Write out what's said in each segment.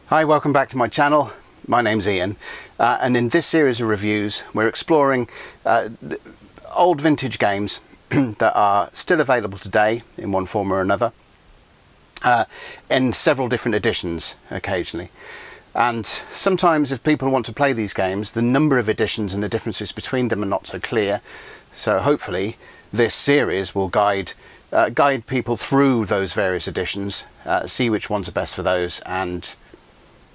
Hi, welcome back to my channel. My name's Ian, and in this series of reviews we're exploring old vintage games that are still available today in one form or another, in several different editions occasionally. And sometimes if people want to play these games, the number of editions and the differences between them are not so clear. So hopefully this series will guide people through those various editions, see which ones are best for those, and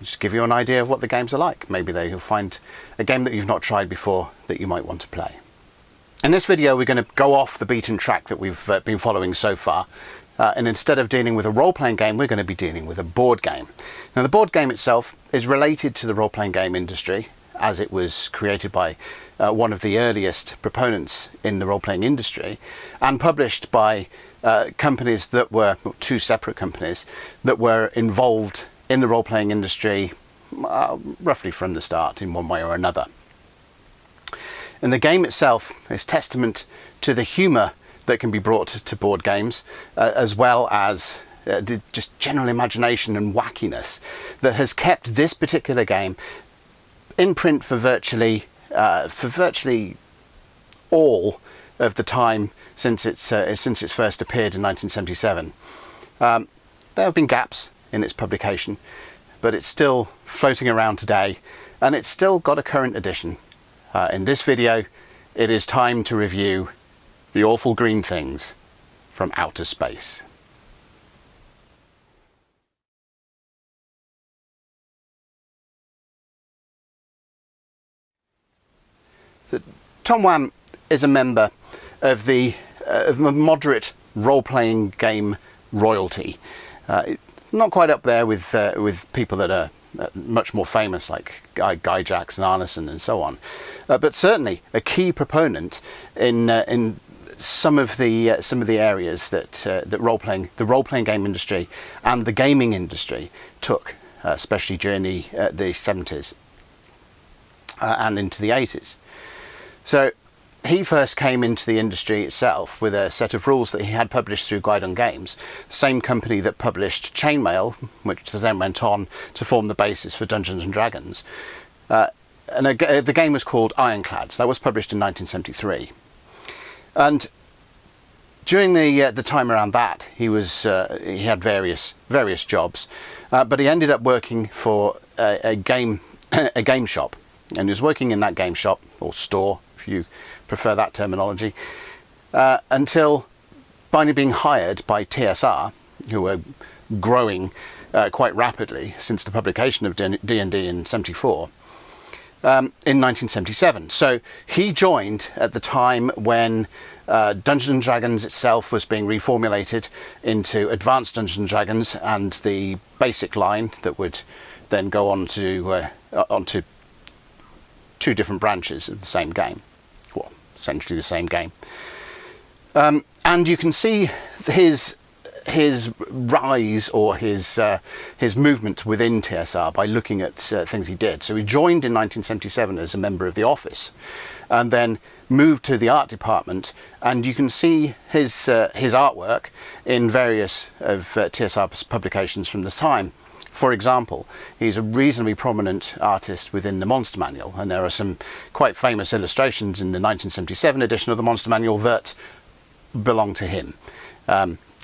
just give you an idea of what the games are like. Maybe you'll find a game that you've not tried before that you might want to play. In this video we're going to go off the beaten track that we've been following so far, and instead of dealing with a role-playing game we're going to be dealing with a board game. Now the board game itself is related to the role-playing game industry, as it was created by one of the earliest proponents in the role-playing industry, and published by companies that were, two separate companies that were involved in the role-playing industry roughly from the start in one way or another. And the game itself is testament to the humour that can be brought to board games, as well as just general imagination and wackiness that has kept this particular game in print for virtually all of the time since it's first appeared in 1977. There have been gaps in its publication, but it's still floating around today, and it's still got a current edition. In this video it is time to review The Awful Green Things from Outer Space. So, Tom Wham is a member of the moderate role-playing game royalty. Not quite up there with people that are much more famous, like Guy Jackson, Arneson, and so on, but certainly a key proponent in some of the areas that the role-playing game industry and the gaming industry took, especially during the 70s and into the 80s. So he first came into the industry itself with a set of rules that he had published through Guidon Games, the same company that published Chainmail, which then went on to form the basis for Dungeons and Dragons. The game was called Ironclads. That was published in 1973. And during the time around that, he had various jobs, but he ended up working for a game shop, and he was working in that game shop, or store, if you prefer that terminology, until finally being hired by TSR, who were growing quite rapidly since the publication of D&D in '74, in 1977. So he joined at the time when Dungeons and Dragons itself was being reformulated into Advanced Dungeons and Dragons, and the basic line that would then go on to onto two different branches of the same game. Well, essentially the same game. And you can see his rise, or his movement within TSR, by looking at things he did. So he joined in 1977 as a member of the office, and then moved to the art department, and you can see his artwork in various of TSR's publications from the time. For example, he's a reasonably prominent artist within the Monster Manual, and there are some quite famous illustrations in the 1977 edition of the Monster Manual that belong to him.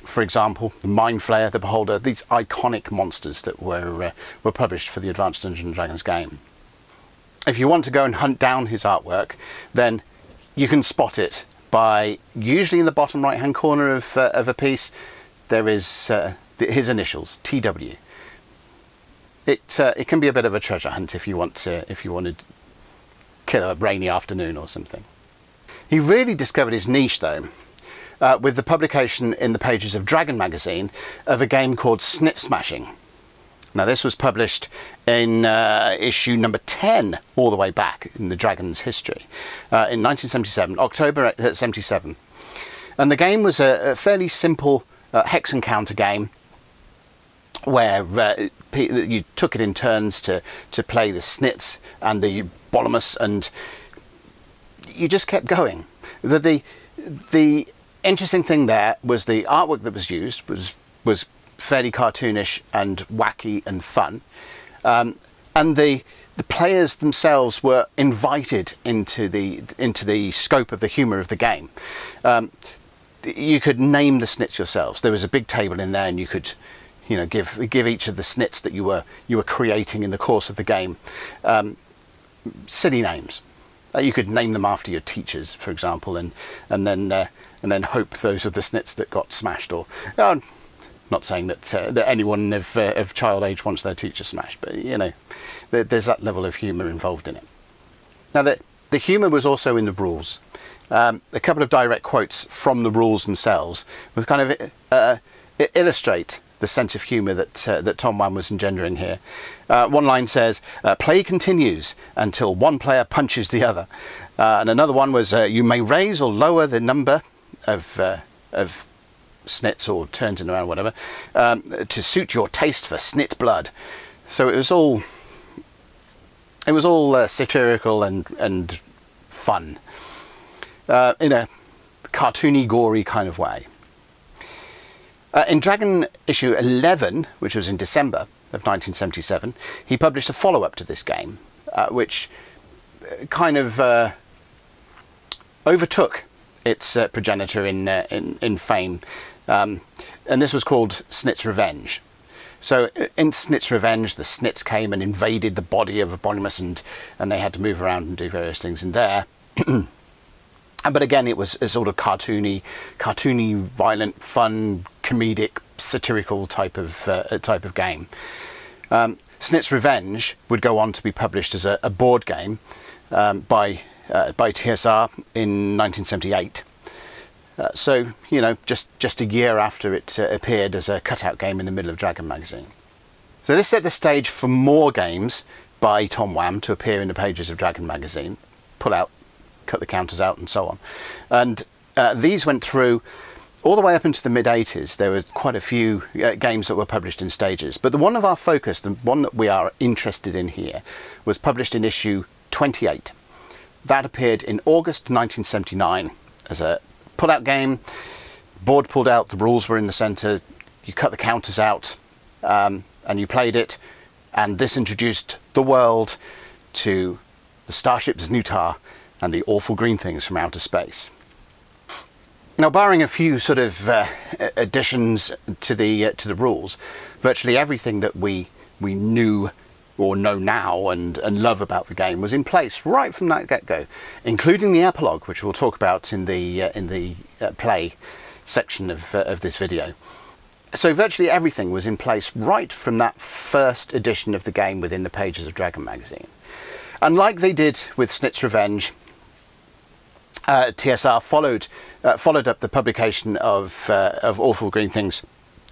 For example, the Mind Flayer, the Beholder, these iconic monsters that were published for the Advanced Dungeons and Dragons game. If you want to go and hunt down his artwork, then you can spot it by, usually in the bottom right hand corner of a piece, there is his initials, TW. It can be a bit of a treasure hunt if you want to kill a rainy afternoon or something. He really discovered his niche though with the publication in the pages of Dragon magazine of a game called Snit Smashing. Now this was published in issue number 10, all the way back in the Dragon's history, in 1977, October 77. And the game was a fairly simple hex encounter game, where you took it in turns to play the Snits and the Bolomus, and you just kept going. The interesting thing there was the artwork that was used was fairly cartoonish and wacky and fun, and the players themselves were invited into the scope of the humour of the game. You could name the snits yourselves. There was a big table in there, and you could, give each of the snits that you were creating in the course of the game silly names. You could name them after your teachers, for example, and then hope those are the snits that got smashed. Or not saying that anyone of child age wants their teacher smashed, but there's that level of humour involved in it. Now the humour was also in the rules. A couple of direct quotes from the rules themselves will kind of illustrate the sense of humour that Tom Wham was engendering here. One line says, "Play continues until one player punches the other," and another one was, "You may raise or lower the number of snits or turns in around, whatever, to suit your taste for snit blood." So it was all satirical and fun in a cartoony, gory kind of way. In Dragon issue 11, which was in December of 1977, he published a follow-up to this game, which kind of overtook its progenitor in fame, and this was called Snit's Revenge. So in Snit's Revenge, the Snits came and invaded the body of Eponymous, and they had to move around and do various things in there. But again, it was a sort of cartoony, violent, fun, comedic, satirical type of game. Snit's Revenge would go on to be published as a board game by TSR in 1978. So just a year after it appeared as a cutout game in the middle of Dragon magazine. So this set the stage for more games by Tom Wham to appear in the pages of Dragon magazine, pull out, cut the counters out, and so on. And these went through all the way up into the mid-80s. There were quite a few games that were published in stages, but the one of our focus, the one that we are interested in here, was published in issue 28. That appeared in August 1979 as a pull-out game. Board pulled out, the rules were in the centre, you cut the counters out, and you played it, and this introduced the world to the starship Znutar and the awful green things from outer space. Now, barring a few sort of additions to the rules, virtually everything that we knew or know now and love about the game was in place right from that get-go, including the epilogue, which we'll talk about in the play section of this video. So virtually everything was in place right from that first edition of the game within the pages of Dragon magazine. And like they did with Snit's Revenge, TSR followed up the publication of Awful Green Things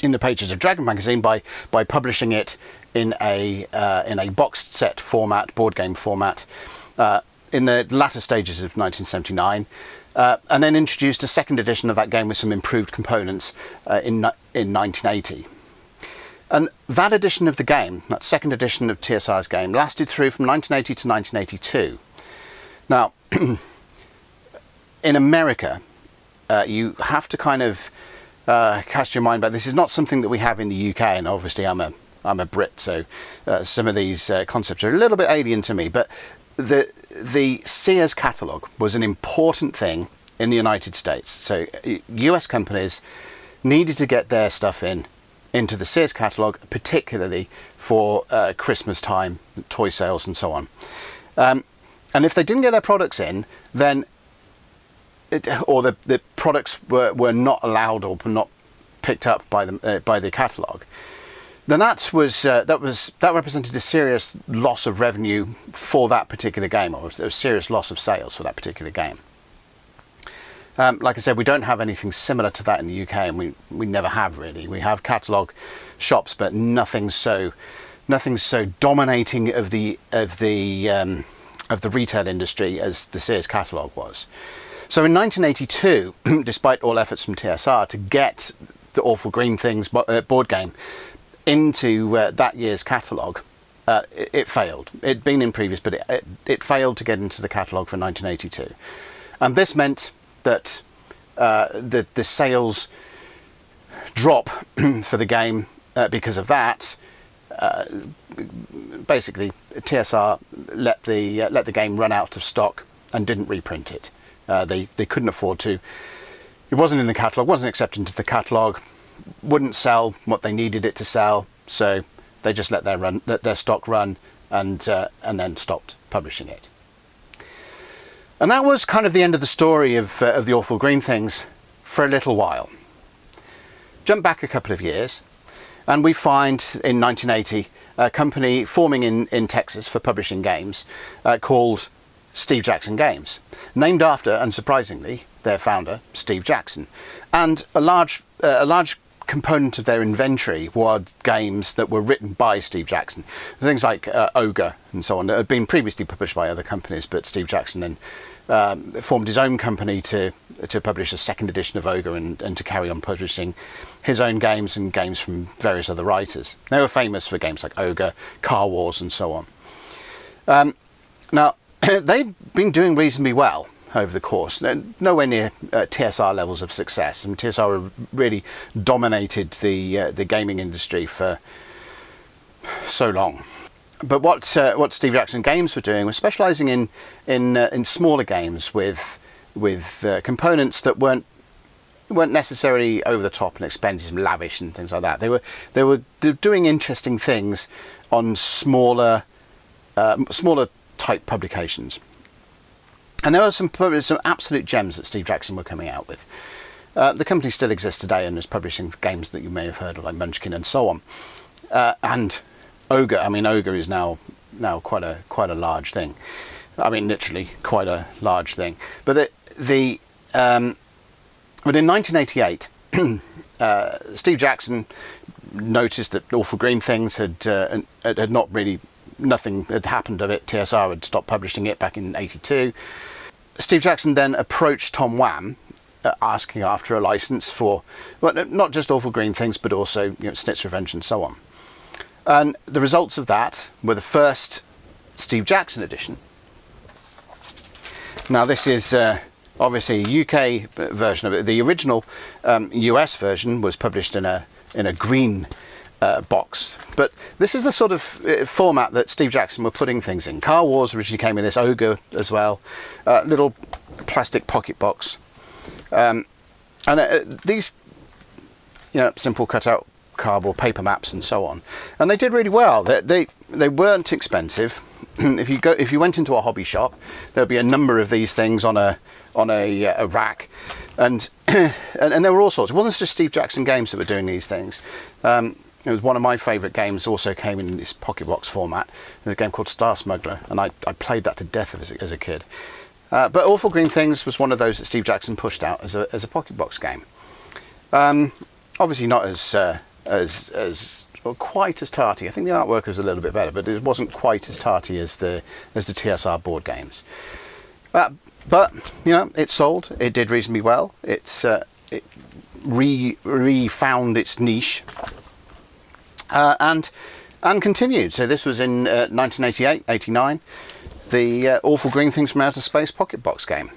in the pages of Dragon magazine by publishing it in a boxed set format, board game format, in the latter stages of 1979, and then introduced a second edition of that game with some improved components in 1980. And that edition of the game, that second edition of TSR's game, lasted through from 1980 to 1982. Now, in America, you have to kind of cast your mind back. This is not something that we have in the UK, and obviously I'm a Brit, so some of these concepts are a little bit alien to me. But the Sears catalogue was an important thing in the United States. So US companies needed to get their stuff into the Sears catalogue, particularly for Christmas time, toy sales and so on. And if they didn't get their products in, then the products were not allowed or not picked up by the catalogue, then that represented a serious loss of revenue for that particular game, or a serious loss of sales for that particular game. Like I said, we don't have anything similar to that in the UK, and we never have really. We have catalogue shops, but nothing so dominating of the retail industry as the Sears catalogue was. So in 1982, despite all efforts from TSR to get the Awful Green Things board game into that year's catalogue, it failed. It'd been in previous, but it failed to get into the catalogue for 1982. And this meant that the sales drop for the game because of that basically TSR let the game run out of stock and didn't reprint it. They couldn't afford to. It wasn't in the catalogue, wasn't accepted into the catalogue, wouldn't sell what they needed it to sell, so they just let their stock run and then stopped publishing it. And that was kind of the end of the story of the Awful Green Things for a little while. Jump back a couple of years, and we find in 1980 a company forming in Texas for publishing games called Steve Jackson Games, named after, unsurprisingly, their founder, Steve Jackson. And a large component of their inventory were games that were written by Steve Jackson. Things like Ogre and so on that had been previously published by other companies, but Steve Jackson then formed his own company to publish a second edition of Ogre and to carry on publishing his own games and games from various other writers. They were famous for games like Ogre, Car Wars and so on. Now, they've been doing reasonably well over the course, nowhere near TSR levels of success. And TSR really dominated the gaming industry for so long. But what Steve Jackson Games were doing was specialising in smaller games with components that weren't necessarily over the top and expensive and lavish and things like that. They were doing interesting things on smaller type publications. And there were some absolute gems that Steve Jackson were coming out with. The company still exists today and is publishing games that you may have heard of, like Munchkin and so on. And Ogre, Ogre is now quite a large thing. Literally quite a large thing. But in 1988, Steve Jackson noticed that Awful Green Things had not really. Nothing had happened of it. TSR had stopped publishing it back in '82. Steve Jackson then approached Tom Wham, asking after a license for, well, not just Awful Green Things, but also Snit's Revenge and so on. And the results of that were the first Steve Jackson edition. Now this is obviously a UK version of it. The original US version was published in a green box, but this is the sort of format that Steve Jackson were putting things in. Car Wars originally came in this Ogre as well, little plastic pocket box, and these simple cutout cardboard paper maps and so on, and they did really well. They weren't expensive. If you went into a hobby shop, there'd be a number of these things on a rack, and there were all sorts. It wasn't just Steve Jackson Games that were doing these things. It was one of my favourite games, also came in this pocket box format. There's a game called Star Smuggler, and I played that to death as a kid. But Awful Green Things was one of those that Steve Jackson pushed out as a pocket box game. Obviously not quite as tarty. I think the artwork was a little bit better, but it wasn't quite as tarty as the TSR board games. But it sold. It did reasonably well. It refound its niche. And continued. So this was in 1988, 89, the Awful Green Things from Outer Space pocket box game.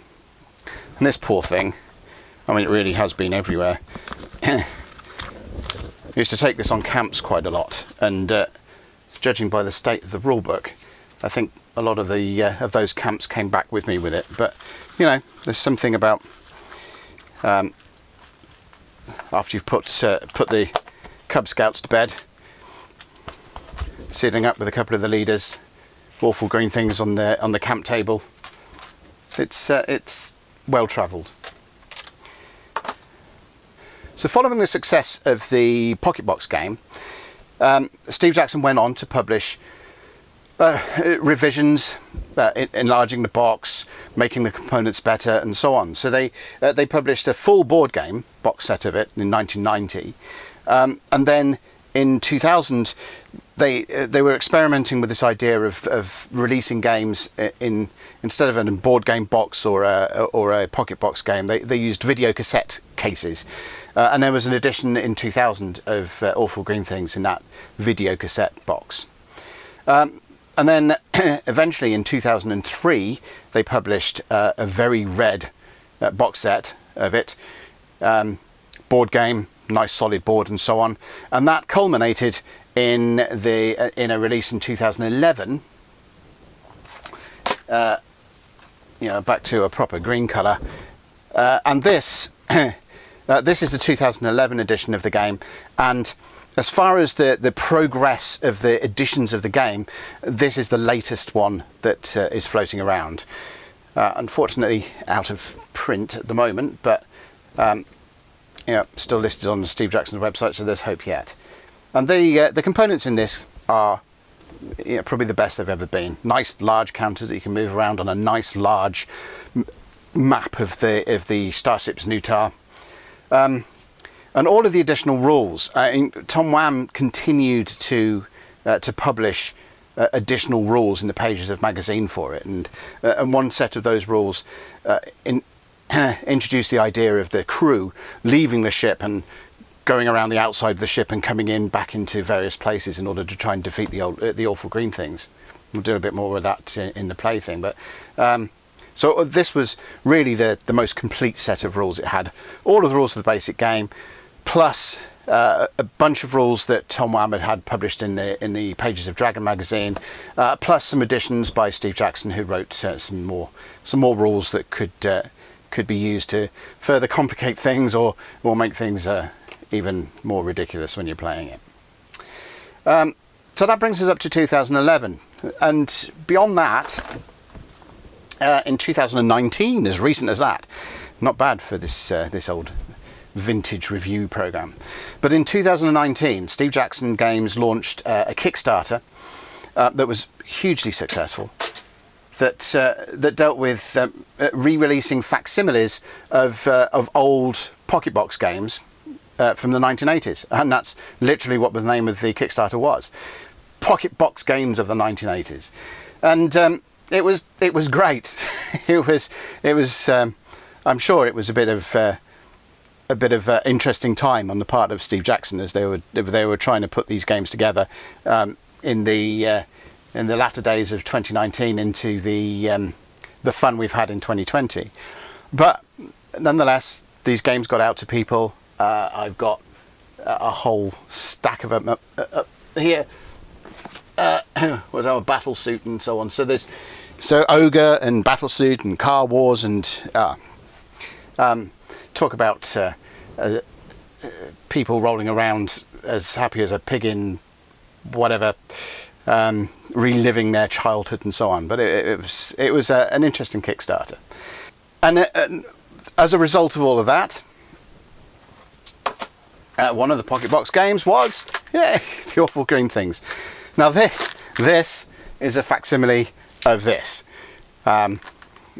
And this poor thing, it really has been everywhere. I used to take this on camps quite a lot, and judging by the state of the rule book, I think a lot of those camps came back with me with it. But there's something about after you've put the Cub Scouts to bed, sitting up with a couple of the leaders, Awful Green Things on the camp table. It's well travelled. So following the success of the pocket box game, Steve Jackson went on to publish revisions, enlarging the box, making the components better, and so on. So they published a full board game box set of it in 1990, and then in 2000 they were experimenting with this idea of releasing games instead of a board game box or a pocket box game. They used video cassette cases, and there was an edition in 2000 of Awful Green Things in that video cassette box. And then eventually in 2003 they published a very red box set of it, board game, nice solid board and so on, and that culminated in a release in 2011. Back to a proper green colour, and this this is the 2011 edition of the game. And as far as the progress of the editions of the game, this is the latest one that is floating around. Unfortunately, out of print at the moment, but still listed on Steve Jackson's website, so there's hope yet. And the components in this are probably the best they've ever been. Nice large counters that you can move around on a nice large map of the Starship Snootar. And all of the additional rules. Tom Wham continued to publish additional rules in the pages of magazine for it, and one set of those rules introduced the idea of the crew leaving the ship and going around the outside of the ship and coming in back into various places in order to try and defeat the awful green things. We'll do a bit more of that in the play thing, but so this was really the most complete set of rules. It had all of the rules of the basic game, plus a bunch of rules that Tom Wham had published in the pages of Dragon magazine, plus some additions by Steve Jackson, who wrote some more rules that could be used to further complicate things or make things even more ridiculous when you're playing it. So that brings us up to 2011, and beyond that, in 2019, as recent as that, not bad for this old vintage review program. But in 2019, Steve Jackson Games launched a Kickstarter that was hugely successful, that dealt with re-releasing facsimiles of old pocket box games from the 1980s, and that's literally what the name of the Kickstarter was: pocket box games of the 1980s. And it was great. it was I'm sure it was a bit of interesting time on the part of Steve Jackson as they were trying to put these games together in the latter days of 2019 into the fun we've had in 2020. But nonetheless, these games got out to people. I've got a whole stack of them here with our Battlesuit and so on. So Ogre and Battlesuit and Car Wars and talk about people rolling around as happy as a pig in whatever, reliving their childhood and so on. But it was an interesting Kickstarter, and as a result of all of that, one of the pocket box games was the awful green things. Now this is a facsimile of this,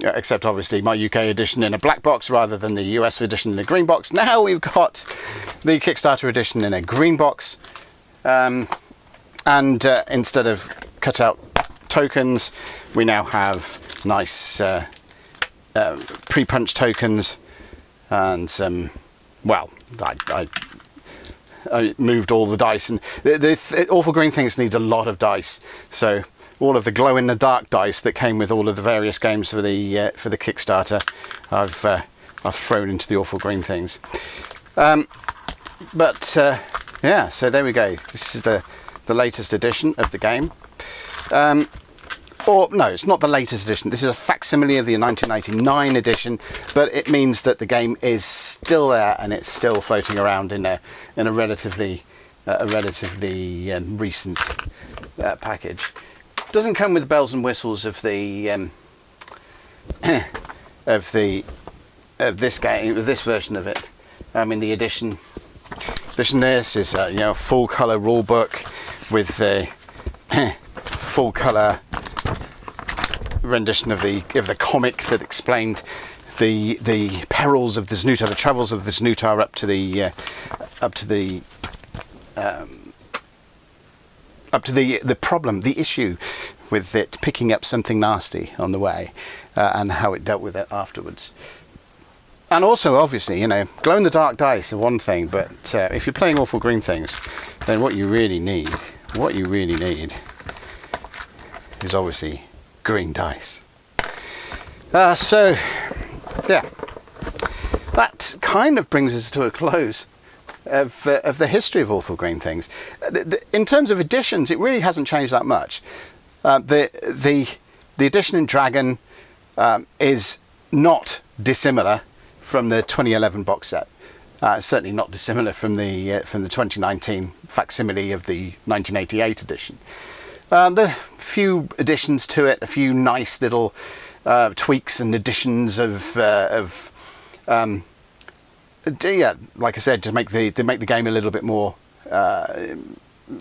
except obviously my UK edition in a black box rather than the US edition in a green box. Now we've got the Kickstarter edition in a green box, and instead of cut out tokens, we now have nice pre-punch tokens, and some, well, I moved all the dice, and the awful green things needs a lot of dice, so all of the glow in the dark dice that came with all of the various games for the Kickstarter, I've thrown into the awful green things. So there we go. This is the latest edition of the game. Or no, it's not the latest edition. This is a facsimile of the 1999 edition, but it means that the game is still there and it's still floating around in a relatively recent package. Doesn't come with the bells and whistles of the of this game, of this version of it. I mean, the edition this is a full color rule book with the full color rendition of the comic that explained the perils of the Snootar, the travels of the Snootar up to the problem, the issue with it picking up something nasty on the way, and how it dealt with it afterwards. And also, obviously, glow in the dark dice are one thing, but if you're playing awful green things, then what you really need is obviously green dice. So yeah, that kind of brings us to a close of the history of Awful Green Things. In terms of editions, it really hasn't changed that much. The edition in Dragon is not dissimilar from the 2011 box set. Certainly not dissimilar from the 2019 facsimile of the 1988 edition. There are a few additions to it, a few nice little tweaks and additions of like I said, to make the game a little bit more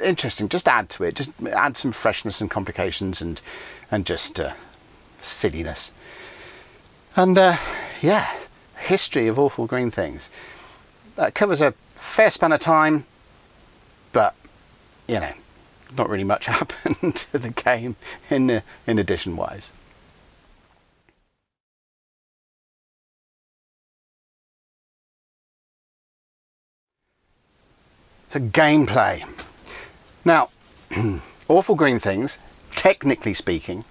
interesting. Just add to it, just add some freshness and complications and just silliness. And history of Awful Green Things. That covers a fair span of time, but not really much happened to the game in edition wise. So gameplay. Now, Awful Green Things, technically speaking,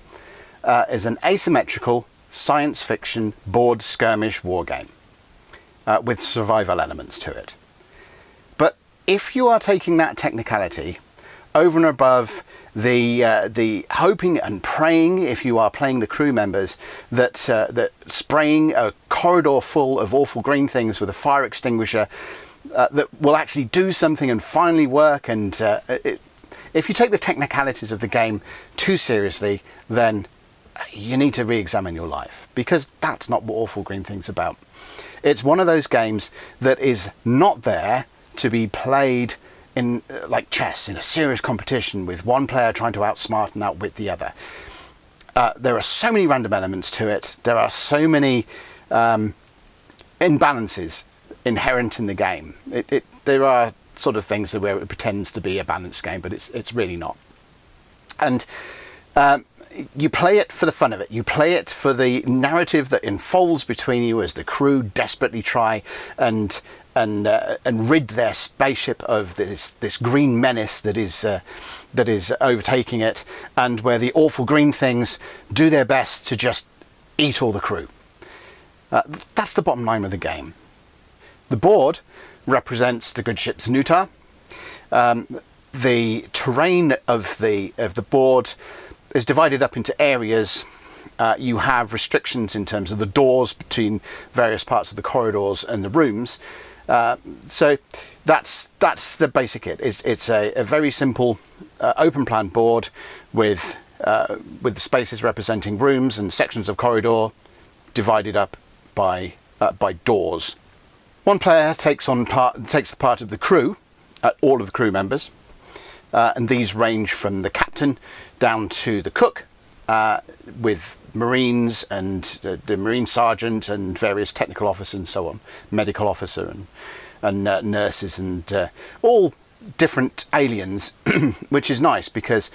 is an asymmetrical science fiction board skirmish war game with survival elements to it. But if you are taking that technicality over and above the hoping and praying, if you are playing the crew members, that spraying a corridor full of awful green things with a fire extinguisher that will actually do something and finally work, and if you take the technicalities of the game too seriously, then you need to re-examine your life, because that's not what Awful Green Things about. It's one of those games that is not there to be played in like chess, in a serious competition with one player trying to outsmart and outwit the other. There are so many random elements to it. There are so many imbalances inherent in the game. There are sort of things where it pretends to be a balanced game, but it's really not. And you play it for the fun of it. You play it for the narrative that unfolds between you as the crew desperately try and rid their spaceship of this green menace that is overtaking it, and where the awful green things do their best to just eat all the crew. That's the bottom line of the game. The board represents the good ship Snit. The terrain of the board is divided up into areas. You have restrictions in terms of the doors between various parts of the corridors and the rooms. So that's the basic it. It's a very simple open plan board with the spaces representing rooms and sections of corridor divided up by doors. One player takes the part of the crew, all of the crew members, and these range from the captain down to the cook, with Marines and the Marine Sergeant and various technical officers and so on, medical officer and nurses and all different aliens, which is nice because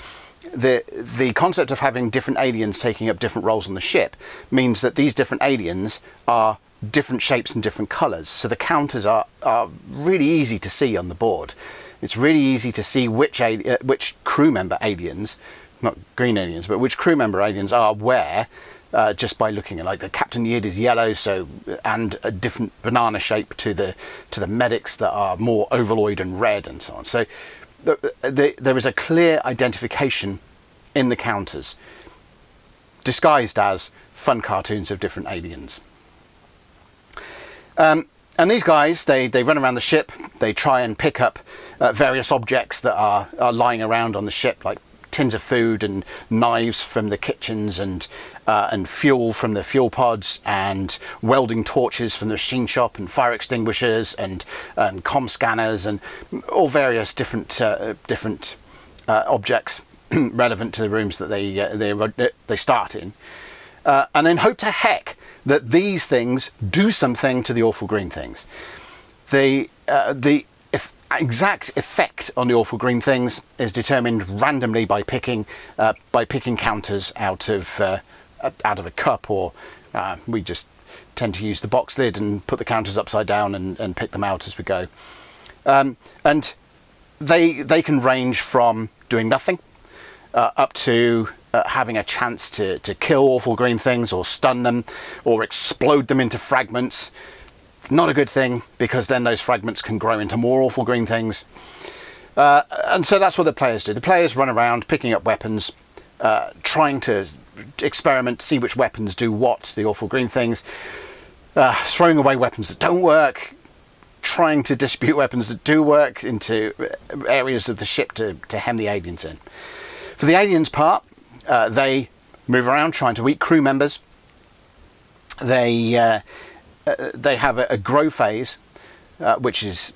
the concept of having different aliens taking up different roles on the ship means that these different aliens are different shapes and different colours. So the counters are really easy to see on the board. It's really easy to see which crew member aliens, not green aliens, but which crew member aliens are where, just by looking at, like, the Captain Yid is yellow, so, and a different banana shape to the medics that are more ovaloid and red and so on. So there is a clear identification in the counters, disguised as fun cartoons of different aliens. And these guys, they run around the ship. They try and pick up various objects that are lying around on the ship, like tins of food and knives from the kitchens and fuel from the fuel pods and welding torches from the machine shop and fire extinguishers and comm scanners and all various different objects relevant to the rooms that they start in, and then hope to heck that these things do something to the awful green things. The exact effect on the awful green things is determined randomly by picking counters out of a cup, or we just tend to use the box lid and put the counters upside down and pick them out as we go. And they can range from doing nothing up to having a chance to kill awful green things or stun them or explode them into fragments. Not a good thing, because then those fragments can grow into more awful green things. And so that's what the players do. The players run around picking up weapons, trying to experiment, see which weapons do what, the awful green things, throwing away weapons that don't work, trying to distribute weapons that do work into areas of the ship to hem the aliens in. For the aliens part, they move around trying to eat crew members. They have a grow phase, which is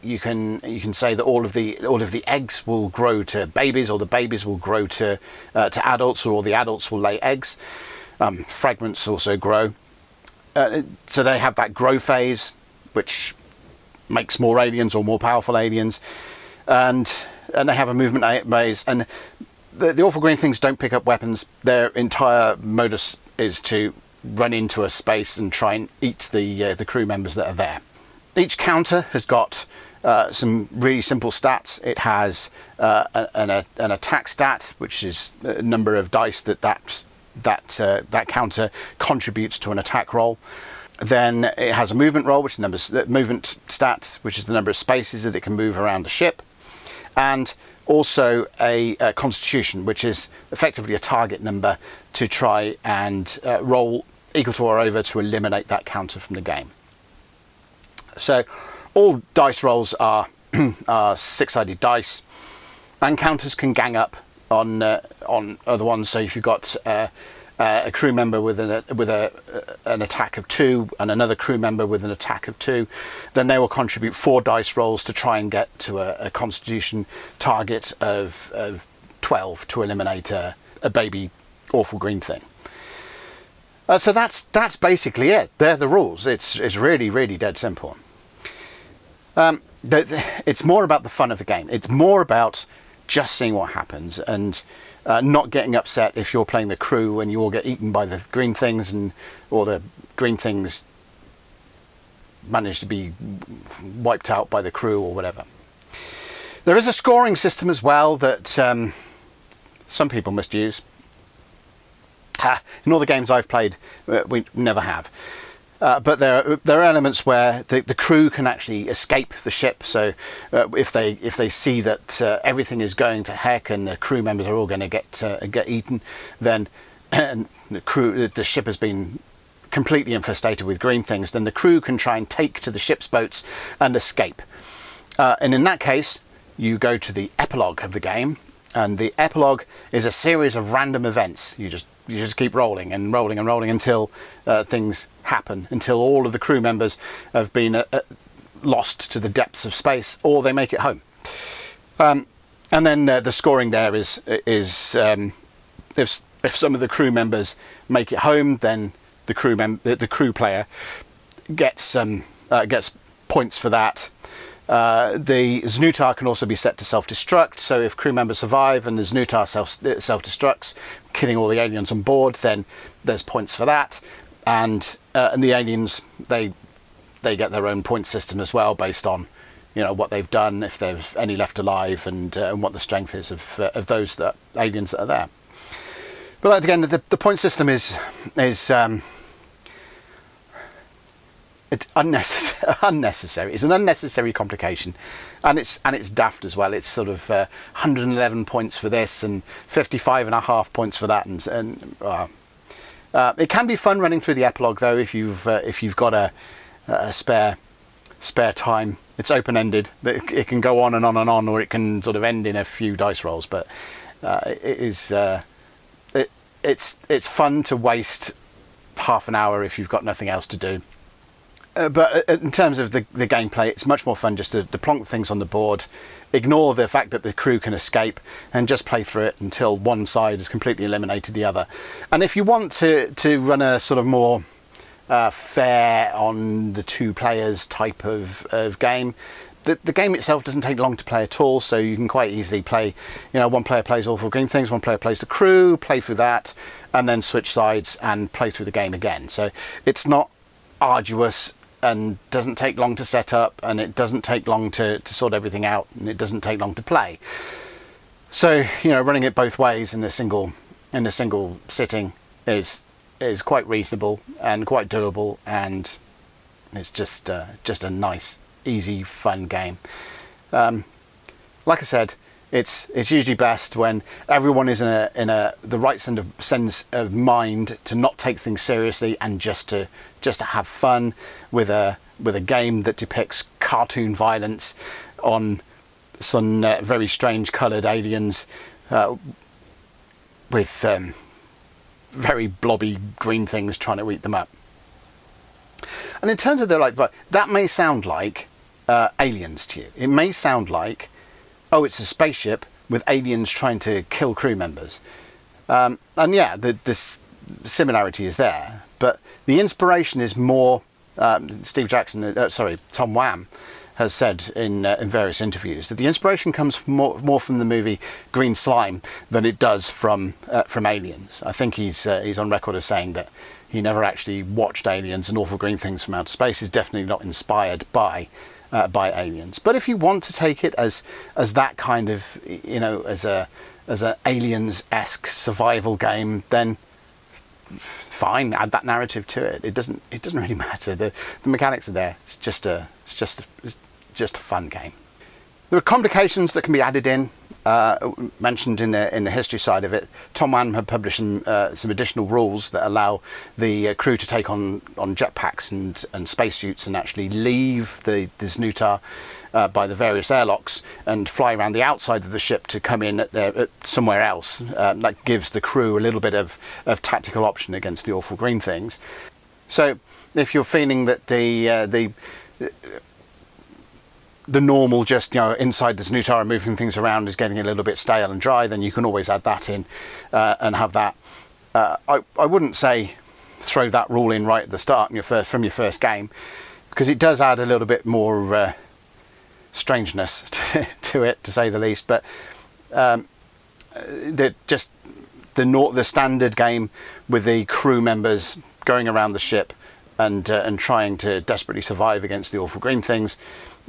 you can say that all of the eggs will grow to babies, or the babies will grow to adults, or all the adults will lay eggs. Fragments also grow, so they have that grow phase, which makes more aliens or more powerful aliens, and they have a movement phase. And the awful green things don't pick up weapons. Their entire modus is to run into a space and try and eat the crew members that are there. Each counter has got some really simple stats. It has an attack stat, which is a number of dice that counter contributes to an attack roll. Then it has a movement roll, which is movement stat, which is the number of spaces that it can move around the ship, and also a constitution, which is effectively a target number to try and roll equal to or over to eliminate that counter from the game. So all dice rolls are six-sided dice, and counters can gang up on other ones. So if you've got a crew member with an attack of 2 and another crew member with an attack of 2, then they will contribute 4 dice rolls to try and get to a constitution target of 12 to eliminate a baby awful green thing. So that's basically it. They're the rules. It's really, really dead simple. It's more about the fun of the game. It's more about just seeing what happens, and not getting upset if you're playing the crew and you all get eaten by the green things, or the green things manage to be wiped out by the crew or whatever. There is a scoring system as well that some people must use. In all the games I've played, we never have. But there are elements where the crew can actually escape the ship. So if they see that everything is going to heck and the crew members are all going to get eaten, then the ship has been completely infestated with green things, then the crew can try and take to the ship's boats and escape. And in that case, you go to the epilogue of the game, and the epilogue is a series of random events. You just keep rolling and rolling and rolling until things happen, until all of the crew members have been lost to the depths of space, or they make it home. And then the scoring there is if some of the crew members make it home, then the crew player gets points for that. The Znutar can also be set to self-destruct, so if crew members survive and the Znutar self-destructs, killing all the aliens on board, then there's points for that. And the aliens, they get their own point system as well, based on what they've done, if there's any left alive, and what the strength is of those aliens that are there. But again, the point system is it's unnecessary. It's an unnecessary complication, and it's daft as well. It's sort of 111 points for this and 55.5 points for that, and it can be fun running through the epilogue though, if you've got a spare time. It's open-ended. It can go on and on and on, or it can sort of end in a few dice rolls. But it's fun to waste half an hour if you've got nothing else to do. But in terms of the gameplay, it's much more fun just to plonk things on the board, ignore the fact that the crew can escape, and just play through it until one side has completely eliminated the other. And if you want to run a sort of more fair on the two players type of game, the game itself doesn't take long to play at all, so you can quite easily play, one player plays awful green things, one player plays the crew, play through that, and then switch sides and play through the game again. So it's not arduous, and doesn't take long to set up, and it doesn't take long to sort everything out, and it doesn't take long to play. So running it both ways in a single sitting is quite reasonable and quite doable, and It's just a nice, easy, fun game. Like I said, it's usually best when everyone is in the right sense of mind to not take things seriously and just to have fun with a game that depicts cartoon violence on some very strange coloured aliens with very blobby green things trying to eat them up. And in terms of that may sound like Aliens to you. It may sound like, oh, it's a spaceship with aliens trying to kill crew members. And yeah, this similarity is there, but the inspiration is more. Tom Wham has said in various interviews that the inspiration comes more from the movie Green Slime than it does from Aliens. I think he's on record as saying that he never actually watched Aliens, and Awful Green Things from Outer Space is definitely not inspired by Aliens. But if you want to take it as that kind of, as an Aliens-esque survival game, then fine, add that narrative to it. It doesn't really matter. The mechanics are there. It's just a fun game. There are complications that can be added in, mentioned in the history side of it. Tom Wham had published some additional rules that allow the crew to take on jetpacks and spacesuits and actually leave the Znutar by the various airlocks and fly around the outside of the ship to come in at somewhere else. That gives the crew a little bit of tactical option against the awful green things. So if you're feeling that the normal just inside the Znutar and moving things around is getting a little bit stale and dry, then you can always add that in and have that. I wouldn't say throw that rule in right at the start from your first game, because it does add a little bit more strangeness to it, to say the least. But the standard game with the crew members going around the ship and trying to desperately survive against the awful green things,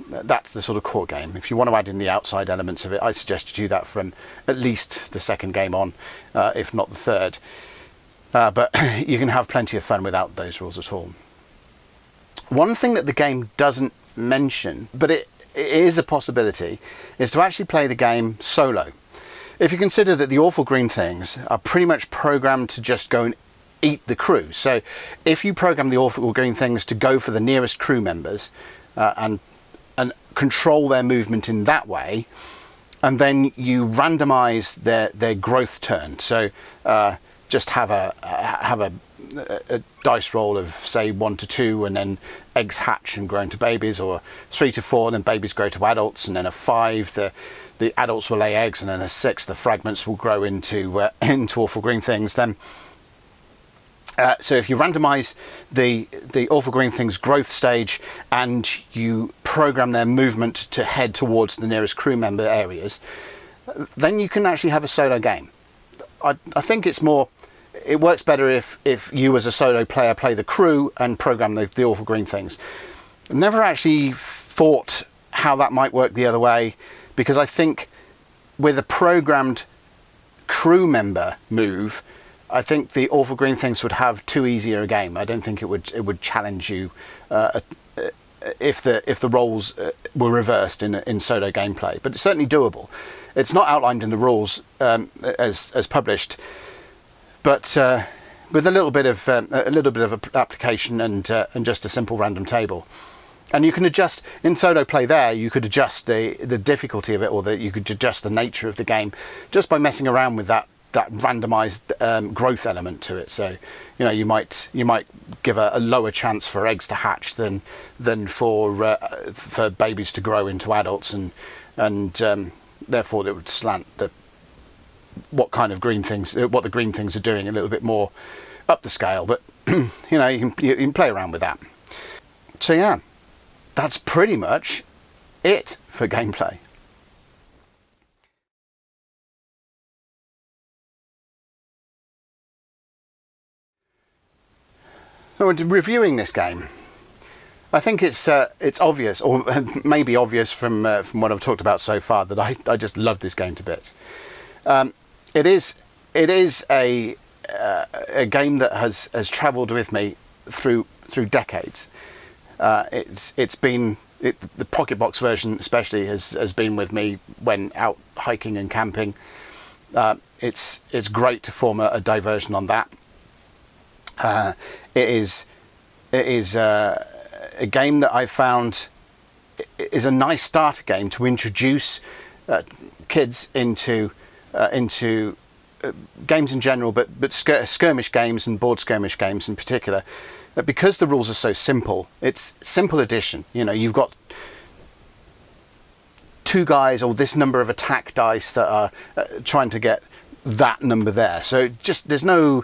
that's the sort of core game. If you want to add in the outside elements of it, I suggest you do that from at least the second game on, if not the third. But you can have plenty of fun without those rules at all. One thing that the game doesn't mention, but it is a possibility, is to actually play the game solo. If you consider that the awful green things are pretty much programmed to just go and eat the crew. So if you program the awful green things to go for the nearest crew members and control their movement in that way, and then you randomize their growth turn. So just have a dice roll of say 1 to 2, and then eggs hatch and grow into babies, or 3 to 4, and then babies grow to adults, and then a 5 the adults will lay eggs, and then a 6 the fragments will grow into awful green things. Then so if you randomize the awful green things growth stage and you program their movement to head towards the nearest crew member areas, then you can actually have a solo game. I think it works better if you as a solo player play the crew and program the awful green things. Never actually thought how that might work the other way, because I think with a programmed crew member move, I think the awful green things would have too easier a game. I don't think it would challenge you if the roles were reversed in solo gameplay. But it's certainly doable. It's not outlined in the rules as published, but with a little bit of application and just a simple random table. And you can adjust in solo play. There, you could adjust the difficulty of it, or you could adjust the nature of the game just by messing around with that randomized growth element to it. So you might give a lower chance for eggs to hatch than for babies to grow into adults, and therefore it would slant what the green things are doing a little bit more up the scale. But you can play around with that. So yeah, that's pretty much it for gameplay. So reviewing this game, I think it's obvious, or maybe obvious from what I've talked about so far, that I just love this game to bits. It is a game that has travelled with me through decades. The pocket box version especially has been with me when out hiking and camping. It's great to form a diversion on that. It is a game that I've found is a nice starter game to introduce kids into games in general, but skirmish games and board skirmish games in particular. Because the rules are so simple, it's simple addition. You've got 2 guys or this number of attack dice that are trying to get that number there. So just there's no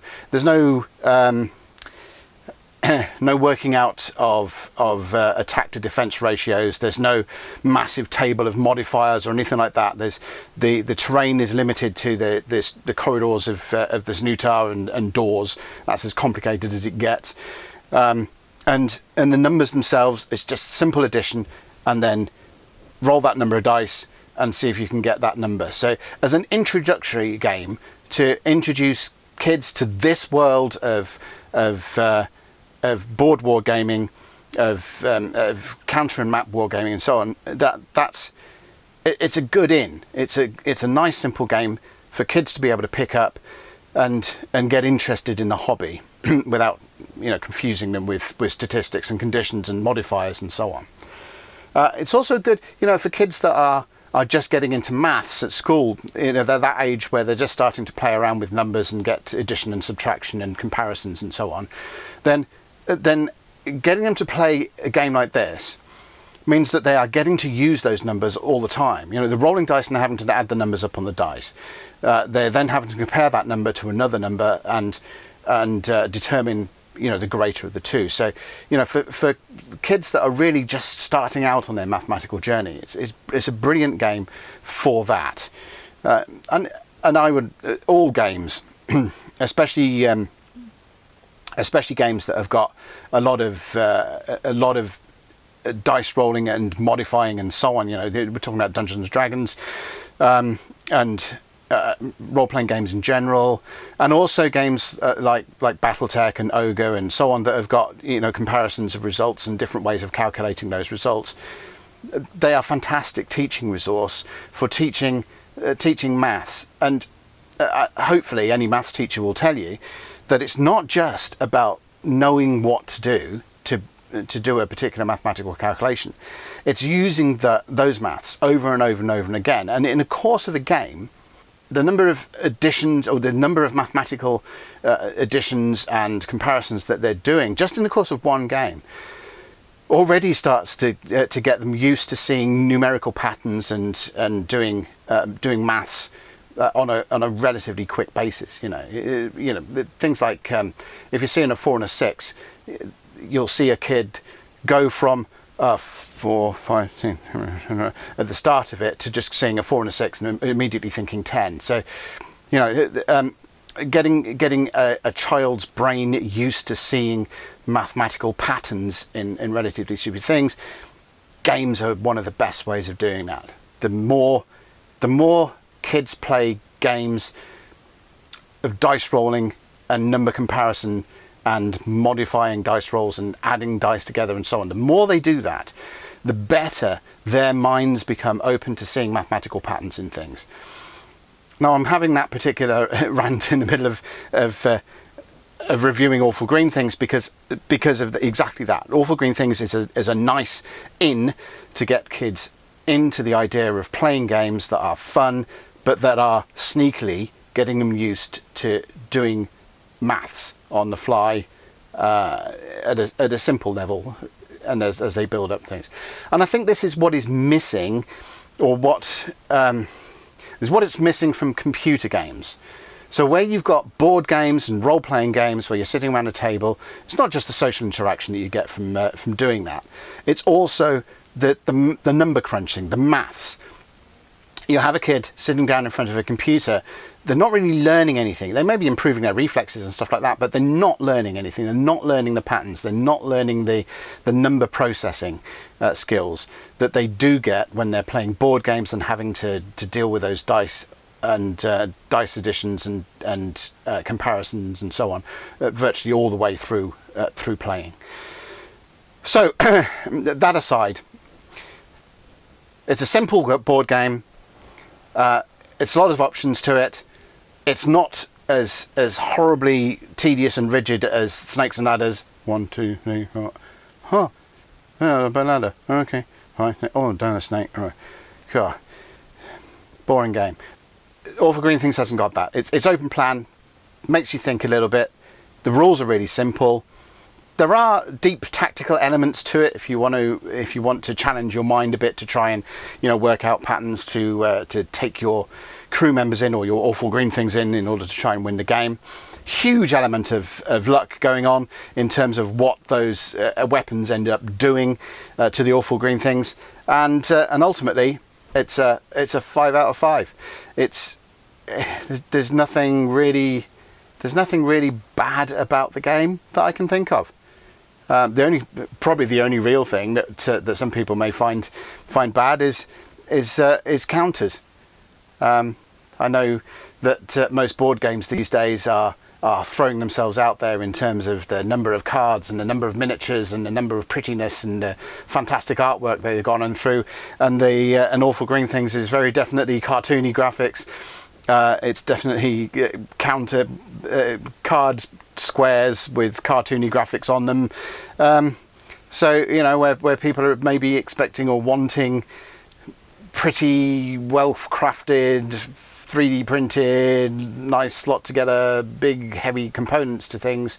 no working out of attack to defense ratios. There's no massive table of modifiers or anything like that. There's the terrain is limited to the corridors of the Znutar and doors. That's as complicated as it gets. And the numbers themselves, it's just simple addition, and then roll that number of dice and see if you can get that number. So as an introductory game to introduce kids to this world of board wargaming, of counter and map wargaming and so on, it's a good in. It's a nice simple game for kids to be able to pick up and get interested in the hobby without confusing them with statistics and conditions and modifiers and so on. It's also good for kids that are just getting into maths at school. They're that age where they're just starting to play around with numbers and get addition and subtraction and comparisons and so on. Then getting them to play a game like this means that they are getting to use those numbers all the time. They're rolling dice and they're having to add the numbers up on the dice. They're then having to compare that number to another number and determine the greater of the two. So for kids that are really just starting out on their mathematical journey, it's a brilliant game for that. And I would all games, especially games that have got a lot of dice rolling and modifying and so on. We're talking about Dungeons and Dragons, and role-playing games in general, and also games like BattleTech and Ogre and so on that have got comparisons of results and different ways of calculating those results. They are fantastic teaching resource for teaching maths, and hopefully any maths teacher will tell you that it's not just about knowing what to do to do a particular mathematical calculation. It's using those maths over and over and over and again, and in the course of a game, the number of additions or the number of mathematical additions and comparisons that they're doing just in the course of one game already starts to get them used to seeing numerical patterns and doing maths on a relatively quick basis. Things like if you're seeing a 4 and a 6, you'll see a kid go from 4, 5, 10 at the start of it to just seeing a 4 and a 6 and immediately thinking 10. So, getting a child's brain used to seeing mathematical patterns in relatively stupid things, games are one of the best ways of doing that. The more kids play games of dice rolling and number comparison and modifying dice rolls and adding dice together and so on, the more they do that, the better their minds become open to seeing mathematical patterns in things. Now, I'm having that particular rant in the middle of reviewing Awful Green Things because of exactly that. Awful Green Things is a nice in to get kids into the idea of playing games that are fun, but that are sneakily getting them used to doing maths on the fly at a simple level, and as they build up things. And I think this is what is missing, or what is what it's missing from computer games. So where you've got board games and role-playing games where you're sitting around a table, it's not just the social interaction that you get from doing that. It's also the number crunching, the maths. You have a kid sitting down in front of a computer. They're not really learning anything. They may be improving their reflexes and stuff like that, but they're not learning anything. They're not learning the patterns. They're not learning the number processing skills that they do get when they're playing board games and having to deal with those dice and dice additions and comparisons and so on, virtually all the way through playing. So that aside, it's a simple board game. It's a lot of options to it. It's not as horribly tedious and rigid as Snakes and Ladders. 1, 2, 3, 4. Huh. Oh, a ladder. Okay. Right. Oh, down a snake. All right. God. Boring game. Awful Green Things hasn't got that. It's open plan. Makes you think a little bit. The rules are really simple. There are deep tactical elements to it if you want to challenge your mind a bit, to try and work out patterns to take your crew members in, or your Awful Green Things in order to try and win the game. Huge element of luck going on in terms of what those weapons end up doing to the Awful Green Things, and ultimately it's a 5 out of 5. There's nothing really bad about the game that I can think of. Probably the only real thing that some people may find bad is counters. I know that most board games these days are throwing themselves out there in terms of the number of cards and the number of miniatures and the number of prettiness and the fantastic artwork they've gone on through. And Awful Green Things is very definitely cartoony graphics. It's definitely counter card squares with cartoony graphics on them. So where people are maybe expecting or wanting pretty well crafted, 3D printed, nice slot together, big heavy components to things,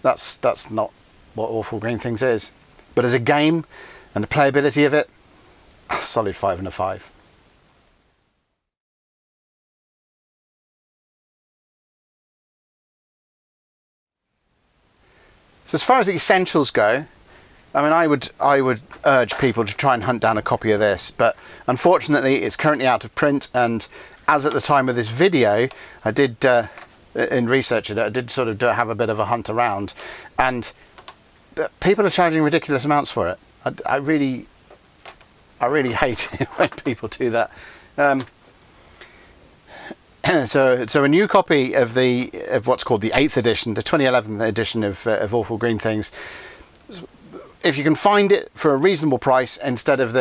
that's not what Awful Green Things is. But as a game and the playability of it, a solid 5 and a 5. So as far as the essentials go, I mean, I would urge people to try and hunt down a copy of this, but unfortunately it's currently out of print, and as at the time of this video, I did in researching it, I did sort of have a bit of a hunt around, and people are charging ridiculous amounts for it. I really hate it when people do that. So a new copy of what's called the 8th edition, the 2011 edition of Awful Green Things, if you can find it for a reasonable price instead of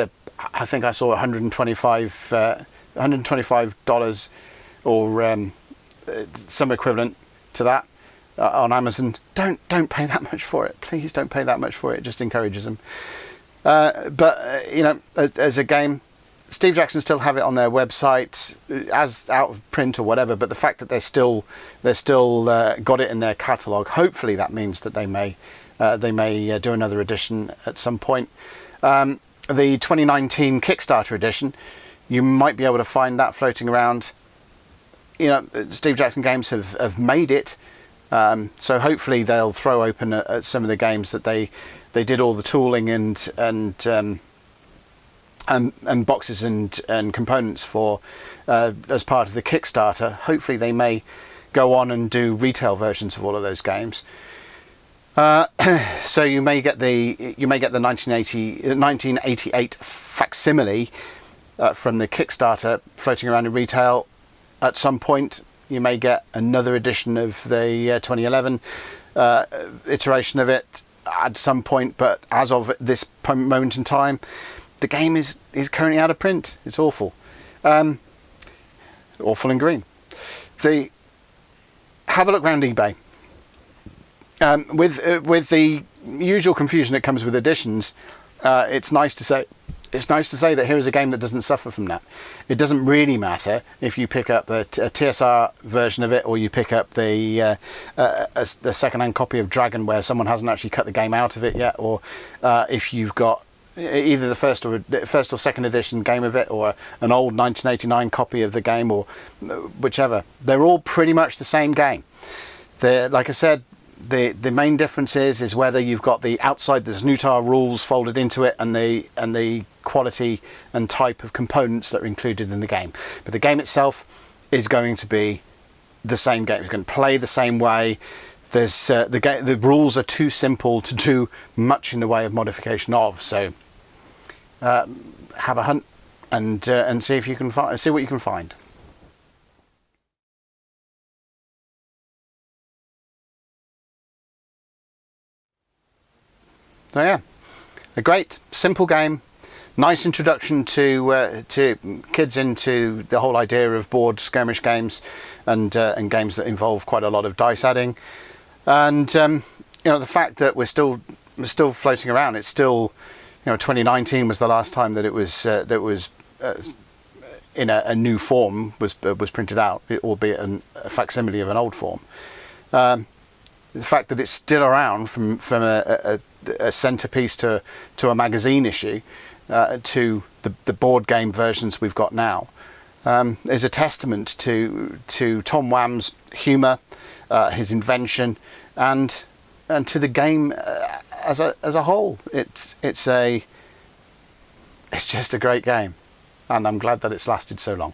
I think I saw $125 or some equivalent to that on Amazon, don't pay that much for it. Please don't pay that much for it. It just encourages them. But as a game, Steve Jackson still have it on their website as out of print or whatever, but the fact that they're still got it in their catalogue, hopefully that means that they may do another edition at some point. The 2019 Kickstarter edition, you might be able to find that floating around. Steve Jackson Games have made it, so hopefully they'll throw open at some of the games that they did all the tooling and boxes and components for as part of the Kickstarter. Hopefully they may go on and do retail versions of all of those games. So you may get the 1988 facsimile from the Kickstarter floating around in retail. At some point you may get another edition of the 2011 iteration of it at some point, but as of this moment in time, the game is currently out of print. It's awful. Awful and green. Have a look around eBay. With the usual confusion that comes with editions, it's nice to say that here is a game that doesn't suffer from that. It doesn't really matter if you pick up the TSR version of it, or you pick up the second-hand copy of Dragon where someone hasn't actually cut the game out of it yet, or if you've got either the first or second edition game of it, or an old 1989 copy of the game, or whichever. They're all pretty much the same game. Like I said, the main difference is whether you've got the outside the Znutar rules folded into it and the quality and type of components that are included in the game. But the game itself is going to be the same game. It's going to play the same way. There's the rules are too simple to do much in the way of modification of. So have a hunt and see if you can see what you can find. So yeah, A great, simple game. Nice introduction to kids into the whole idea of board skirmish games and games that involve quite a lot of dice adding. And the fact that we're still floating around. It's still, 2019 was the last time that it was in a new form was printed out, albeit a facsimile of an old form. The fact that it's still around from a centerpiece to a magazine issue. To the board game versions we've got now is a testament to Tom Wham's humour, his invention, and to the game as a whole. It's just a great game, and I'm glad that it's lasted so long.